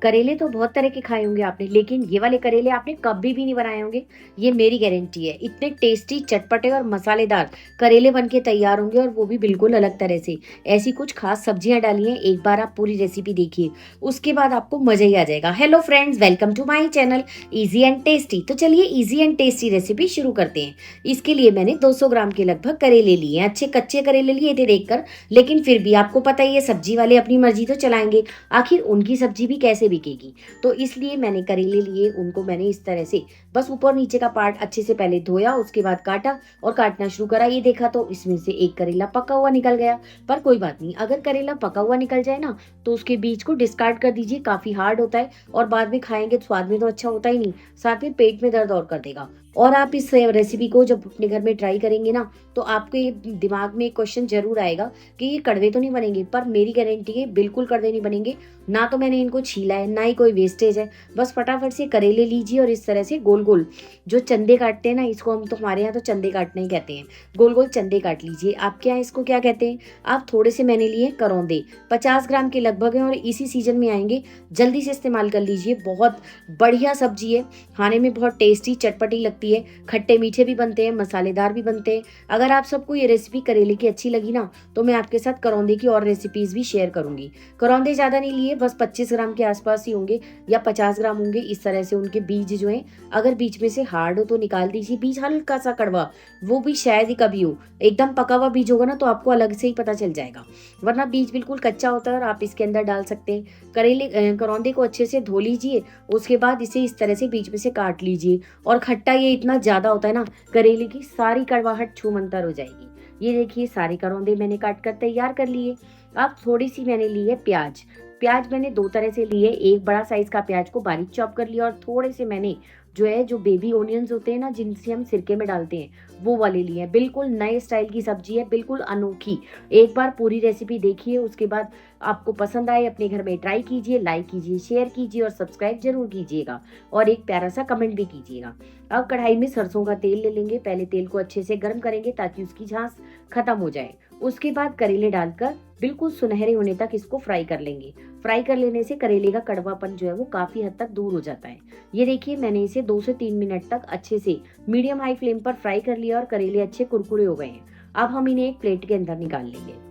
करेले तो बहुत तरह के खाए होंगे आपने, लेकिन ये वाले करेले आपने कभी भी नहीं बनाए होंगे, ये मेरी गारंटी है। इतने टेस्टी, चटपटे और मसालेदार करेले बन के तैयार होंगे, और वो भी बिल्कुल अलग तरह से। ऐसी कुछ खास सब्जियां डाली हैं, एक बार आप पूरी रेसिपी देखिए, उसके बाद आपको मजा ही आ जाएगा। Hello friends, welcome to my channel easy and tasty. तो चलिए इजी एंड टेस्टी रेसिपी शुरू करते हैं। इसके लिए मैंने 200 ग्राम के लगभग करेले लिए हैं। अच्छे कच्चे करेले लिए थे देखकर, लेकिन फिर भी आपको पता ही है, सब्जी वाले अपनी मर्जी तो चलाएंगे, आखिर उनकी सब्जी भी कैसे बिकेगी। तो इसलिए मैंने करेले लिए, उनको मैंने इस तरह से बस ऊपर नीचे का पार्ट अच्छे से पहले धोया, उसके बाद काटा और काटना शुरू करा। ये देखा तो इसमें से एक करेला पका हुआ निकल गया, पर कोई बात नहीं, अगर करेला पका हुआ निकल जाए ना तो उसके बीज को डिस्कार्ड कर दीजिए, काफी हार्ड होता है और बाद में खाएंगे तो स्वाद में तो अच्छा होता ही नहीं, साथ में पेट में दर्द और कर देगा। और आप इस रेसिपी को जब अपने घर में ट्राई करेंगे ना, तो आपके ये दिमाग में एक क्वेश्चन जरूर आएगा कि ये कड़वे तो नहीं बनेंगे, पर मेरी गारंटी है बिल्कुल कड़वे नहीं बनेंगे। ना तो मैंने इनको छीला है, ना ही कोई वेस्टेज है। बस फटाफट से करेले लीजिए और इस तरह से गोल गोल, जो चंदे काटते हैं ना, इसको हम तो, हमारे यहाँ तो चंदे काटना ही कहते हैं, गोल गोल चंदे काट लीजिए। आपके यहाँ इसको क्या कहते हैं? आप थोड़े से मैंने लिए करौंदे, 50 ग्राम के लगभग हैं और इसी सीजन में आएंगे, जल्दी से इस्तेमाल कर लीजिए। बहुत बढ़िया सब्जी है, खाने में बहुत टेस्टी चटपटी लगती है, खट्टे मीठे भी बनते हैं, मसालेदार भी बनते हैं। अगर आप सबको ये रेसिपी करेले की अच्छी लगी ना, तो मैं आपके साथ करौंदे की और रेसिपीज भी शेयर करूंगी। करौंदे ज्यादा नहीं लिए, बस 25 ग्राम के आसपास ही होंगे या 50 ग्राम होंगे। इस तरह से उनके बीज जो हैं, अगर बीच में से हार्ड हो तो निकाल दीजिए, बीज हल्का सा कड़वा, वो भी शायद ही कभी हो। एकदम पका हुआ बीज होगा ना तो आपको अलग से ही पता चल जाएगा, वरना बीज बिल्कुल कच्चा होता है और आप इसके अंदर डाल सकते हैं। करौंदे को अच्छे से धो लीजिए, उसके बाद इसे इस तरह से बीच में से काट लीजिए। और खट्टा ये इतना ज्यादा होता है ना, करेले की सारी कड़वाहट छूमंतर हो जाएगी। ये देखिए, सारे करौंदे मैंने काट कर तैयार कर लिए। अब थोड़ी सी मैंने ली है प्याज। प्याज मैंने दो तरह से लिए, एक बड़ा साइज का प्याज को बारीक चॉप कर लिया, और थोड़े से मैंने जो बेबी ओनियंस होते हैं ना, जिनसे हम सिरके में डालते हैं, वो वाले लिए हैं। बिल्कुल नए स्टाइल की सब्जी है, बिल्कुल अनोखी। एक बार पूरी रेसिपी देखिए, उसके बाद आपको पसंद आए अपने घर में ट्राई कीजिए, लाइक कीजिए, शेयर कीजिए और सब्सक्राइब जरूर कीजिएगा, और एक प्यारा सा कमेंट भी कीजिएगा। अब कढ़ाई में सरसों का तेल ले लेंगे, पहले तेल को अच्छे से गर्म करेंगे ताकि उसकी झांस खत्म हो जाए। उसके बाद करेले डालकर बिल्कुल सुनहरे होने तक इसको फ्राई कर लेंगे। फ्राई कर लेने से करेले का कड़वापन वो काफी हद तक दूर हो जाता है। ये देखिए, मैंने इसे 2 से 3 मिनट तक अच्छे से मीडियम हाई फ्लेम पर फ्राई कर लिया और करेले अच्छे कुरकुरे हो गए हैं। अब हम इन्हें एक प्लेट के अंदर निकाल लेंगे।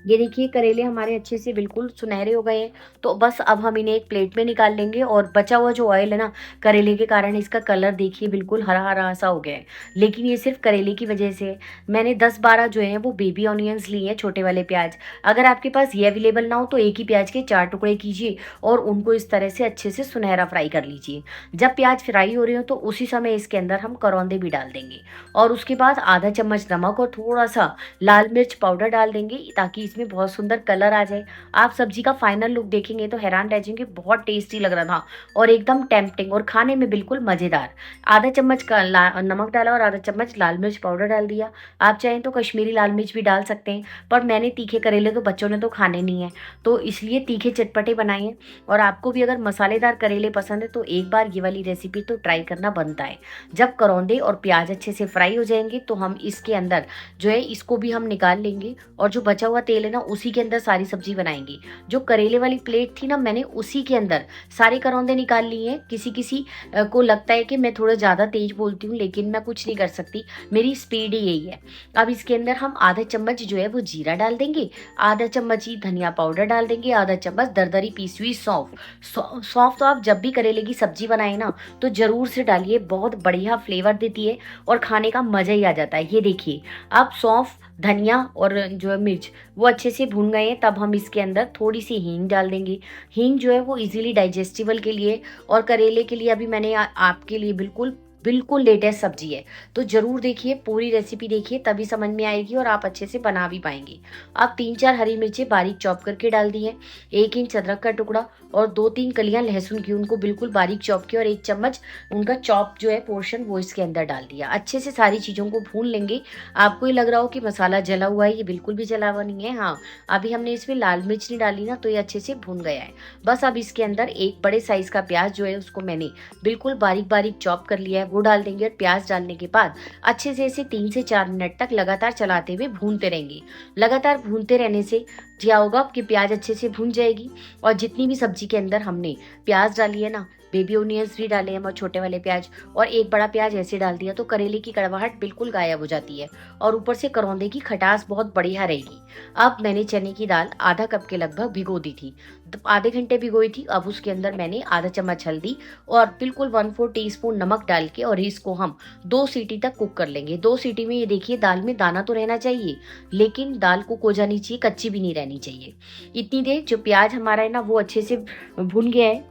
ये देखिए, करेले हमारे अच्छे से बिल्कुल सुनहरे हो गए हैं, तो बस अब हम इन्हें एक प्लेट में निकाल लेंगे। और बचा हुआ जो ऑयल है ना, करेले के कारण इसका कलर देखिए बिल्कुल हरा हरा सा हो गया है, लेकिन ये सिर्फ करेले की वजह से है। मैंने 10-12 वो बेबी ऑनियंस लिए हैं, छोटे वाले प्याज। अगर आपके पास ये अवेलेबल ना हो तो एक ही प्याज के 4 टुकड़े कीजिए और उनको इस तरह से अच्छे से सुनहरा फ्राई कर लीजिए। जब प्याज फ्राई हो रहे हो तो उसी समय इसके अंदर हम करौंदे भी डाल देंगे, और उसके बाद आधा चम्मच नमक और थोड़ा सा लाल मिर्च पाउडर डाल देंगे, ताकि इसमें बहुत सुंदर कलर आ जाए। आप सब्जी का फाइनल लुक देखेंगे तो हैरान रह जाएंगे, बहुत टेस्टी लग रहा था और एकदम टेम्पटिंग और खाने में बिल्कुल मजेदार। आधा चम्मच का नमक डाला और आधा चम्मच लाल मिर्च पाउडर डाल दिया। आप चाहें तो कश्मीरी लाल मिर्च भी डाल सकते हैं, पर मैंने तीखे करेले तो बच्चों ने तो खाने नहीं है, तो इसलिए तीखे चटपटे बनाए हैं। और आपको भी अगर मसालेदार करेले पसंद है तो एक बार ये वाली रेसिपी तो ट्राई करना बनता है। जब करौंदे और प्याज अच्छे से फ्राई हो जाएंगे तो हम इसके अंदर इसको भी हम निकाल लेंगे, और जो बचा हुआ तेल है ना, उसी के अंदर सारी सब्जी बनाएंगे। जो करेले वाली प्लेट थी ना, मैंने उसी के अंदर सारे करौंदे निकाल लिए हैं। किसी किसी को लगता है कि मैं थोड़ा ज़्यादा तेज बोलती हूँ, लेकिन मैं कुछ नहीं कर सकती, मेरी स्पीड ही यही है। अब इसके अंदर हम आधा चम्मच वो जीरा डाल देंगे, आधा चम्मच ही धनिया पाउडर डाल देंगे, आधा चम्मच दरदरी पीसी हुई सौंफ। सौंफ तो आप जब भी करेले की सब्जी बनाए ना तो ज़रूर से डालिए, बहुत बढ़िया फ्लेवर देती है और खाने का मज़ा ही आ जाता है। ये देखिए, अब सौंफ, धनिया और मिर्च वो अच्छे से भून गए हैं, तब हम इसके अंदर थोड़ी सी हींग डाल देंगे। हींग वो इजीली डाइजेस्टिबल के लिए और करेले के लिए अभी मैंने आपके लिए बिल्कुल बिल्कुल लेटेस्ट सब्जी है, तो जरूर देखिए, पूरी रेसिपी देखिए, तभी समझ में आएगी और आप अच्छे से बना भी पाएंगे। अब 3-4 हरी मिर्चें बारीक चॉप करके डाल दी हैं, 1 इंच अदरक का टुकड़ा और 2-3 कलियां लहसुन की, उनको बिल्कुल बारीक चॉप किया, और 1 चम्मच उनका चॉप पोर्शन वो इसके अंदर डाल दिया। अच्छे से सारी चीज़ों को भून लेंगे। आपको ये लग रहा हो कि मसाला जला हुआ है, ये बिल्कुल भी जला हुआ नहीं है। हाँ, अभी हमने इसमें लाल मिर्च नहीं डाली ना, तो ये अच्छे से भून गया है। बस अब इसके अंदर एक बड़े साइज का प्याज उसको मैंने बिल्कुल बारीक बारीक चॉप कर लिया है, वो डाल देंगे। और प्याज डालने के बाद अच्छे से इसे 3 से 4 मिनट तक लगातार चलाते हुए भूनते रहेंगे। लगातार भूनते रहने से क्या होगा कि प्याज अच्छे से भून जाएगी और जितनी भी सब्जी के अंदर हमने प्याज डाली है ना, बेबी ओनियंस भी डाले हैं और छोटे वाले प्याज और एक बड़ा प्याज ऐसे डाल दिया तो करेले की कड़वाहट बिल्कुल गायब हो जाती है और ऊपर से करौंदे की खटास बहुत बढ़िया रहेगी। अब मैंने चने की दाल आधा कप के लगभग भिगो दी थी, तो आधे घंटे भिगोई थी। अब उसके अंदर मैंने आधा चम्मच हल्दी और बिल्कुल 1/4 टीस्पून नमक डाल के और इसको हम 2 सीटी तक कुक कर लेंगे। 2 सीटी में ये देखिए दाल में दाना तो रहना चाहिए, लेकिन दाल कुक हो जानी चाहिए, कच्ची भी नहीं रहनी चाहिए। इतनी देर जो प्याज हमारा है ना वो अच्छे से भुन गया है,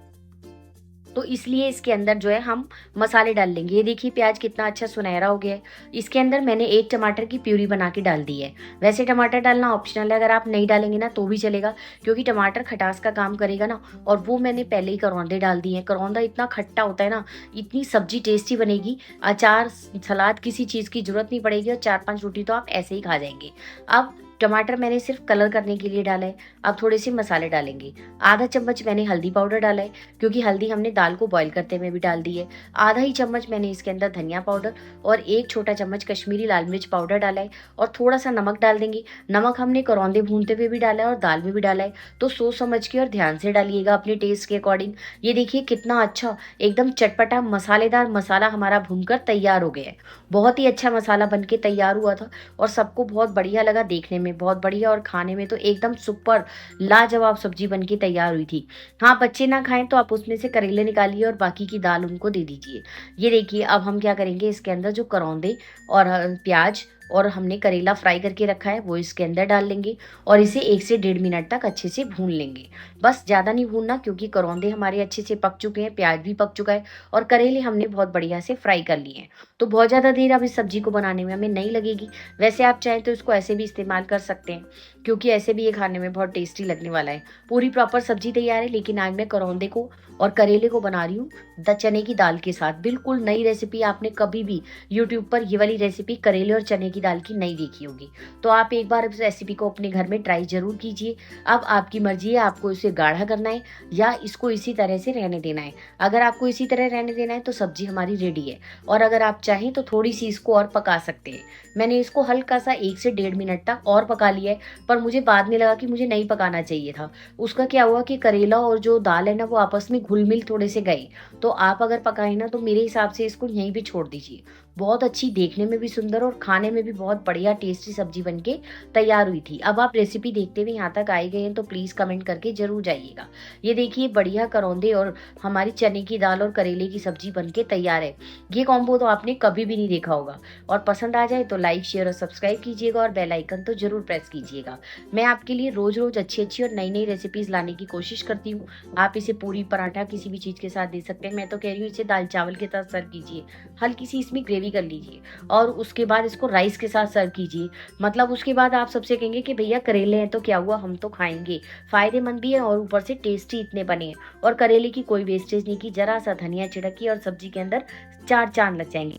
तो इसलिए इसके अंदर जो है हम मसाले डाल लेंगे। ये देखिए प्याज कितना अच्छा सुनहरा हो गया है। इसके अंदर मैंने 1 टमाटर की प्यूरी बना के डाल दी है। वैसे टमाटर डालना ऑप्शनल है, अगर आप नहीं डालेंगे ना तो भी चलेगा, क्योंकि टमाटर खटास का काम करेगा ना। और वो मैंने पहले ही करौंदे डाल दिए हैं। करौंदा इतना खट्टा होता है ना, इतनी सब्जी टेस्टी बनेगी, अचार सलाद किसी चीज़ की जरूरत नहीं पड़ेगी और 4-5 रोटी तो आप ऐसे ही खा जाएंगे। अब टमाटर मैंने सिर्फ कलर करने के लिए डाला है। अब थोड़े से मसाले डालेंगे। आधा चम्मच मैंने हल्दी पाउडर डाला है, क्योंकि हल्दी हमने दाल को बॉईल करते हुए भी डाल दी है। आधा ही चम्मच मैंने इसके अंदर धनिया पाउडर और 1 छोटा चम्मच कश्मीरी लाल मिर्च पाउडर डाला है और थोड़ा सा नमक डाल देंगे। नमक हमने करौंदे भूनते हुए भी डाला है और दाल में भी डाला है, तो सोच समझ के और ध्यान से डालिएगा अपने टेस्ट के अकॉर्डिंग। ये देखिए कितना अच्छा एकदम चटपटा मसालेदार मसाला हमारा भूनकर तैयार हो गया है। बहुत ही अच्छा मसाला बन के तैयार हुआ था और सबको बहुत बढ़िया लगा, देखने में बहुत बढ़िया और खाने में तो एकदम सुपर लाजवाब सब्जी बन के तैयार हुई थी। हाँ, बच्चे ना खाएं तो आप उसमें से करेले निकालिए और बाकी की दाल उनको दे दीजिए। ये देखिए अब हम क्या करेंगे, इसके अंदर जो करौंदे और प्याज और हमने करेला फ्राई करके रखा है वो इसके अंदर डाल लेंगे और इसे 1 से 1.5 मिनट तक अच्छे से भून लेंगे। बस ज़्यादा नहीं भूनना, क्योंकि करौंदे हमारे अच्छे से पक चुके हैं, प्याज भी पक चुका है और करेले हमने बहुत बढ़िया से फ्राई कर लिए हैं। तो बहुत ज़्यादा देर अब इस सब्जी को बनाने में हमें नहीं लगेगी। वैसे आप चाहें तो इसको ऐसे भी इस्तेमाल कर सकते हैं, क्योंकि ऐसे भी ये खाने में बहुत टेस्टी लगने वाला है। पूरी प्रॉपर सब्जी तैयार है, लेकिन आज मैं करौंदे को और करेले को बना रही हूँ चने की दाल के साथ। बिल्कुल नई रेसिपी, आपने कभी भी यूट्यूब पर ये वाली रेसिपी करेले और चने की दाल की नहीं देखी होगी, तो आप एक बार इस रेसिपी को अपने घर में ट्राई जरूर कीजिए। अब आपकी मर्जी है, आपको इसे गाढ़ा करना है या इसको इसी तरह से रहने देना है। अगर आपको इसी तरह रहने देना है तो सब्जी हमारी रेडी है, और अगर आप चाहें तो थोड़ी सी इसको और पका सकते हैं। मैंने इसको हल्का सा 1 से 1.5 मिनट तक और पका लिया है, पर मुझे बाद में लगा कि मुझे नहीं पकाना चाहिए था। उसका क्या हुआ कि करेला और जो दाल है ना वो आपस में घुल मिल थोड़े से गए। तो आप अगर पकाएं ना तो मेरे हिसाब से इसको यहीं पे छोड़ दीजिए। बहुत अच्छी, देखने में भी सुंदर और खाने में भी बहुत बढ़िया टेस्टी सब्जी बनके तैयार हुई थी। अब आप रेसिपी देखते हुए यहाँ तक आए गए हैं तो प्लीज कमेंट करके जरूर जाइएगा। ये देखिए बढ़िया करौंदे और हमारी चने की दाल और करेले की सब्जी बनके तैयार है। ये कॉम्बो तो आपने कभी भी नहीं देखा होगा। और पसंद आ जाए तो लाइक शेयर और सब्सक्राइब कीजिएगा और बेल आइकन तो जरूर प्रेस कीजिएगा। मैं आपके लिए रोज रोज अच्छी अच्छी और नई नई रेसिपीज लाने की कोशिश करती हूँ। आप इसे पूरी पराठा किसी भी चीज के साथ दे सकते हैं। मैं तो कह रही हूँ इसे दाल चावल के साथ सर्व कीजिए, हल्की सी इसमें ग्रेवी कर लीजिए और उसके बाद इसको राइस के साथ सर्व कीजिए। मतलब उसके बाद आप सबसे कहेंगे कि भैया करेले हैं तो क्या हुआ, हम तो खाएंगे। फायदेमंद भी है और ऊपर से टेस्टी इतने बने हैं। और करेले की कोई वेस्टेज नहीं की, जरा सा धनिया छिड़की और सब्जी के अंदर 4 चांद लग जाएंगे।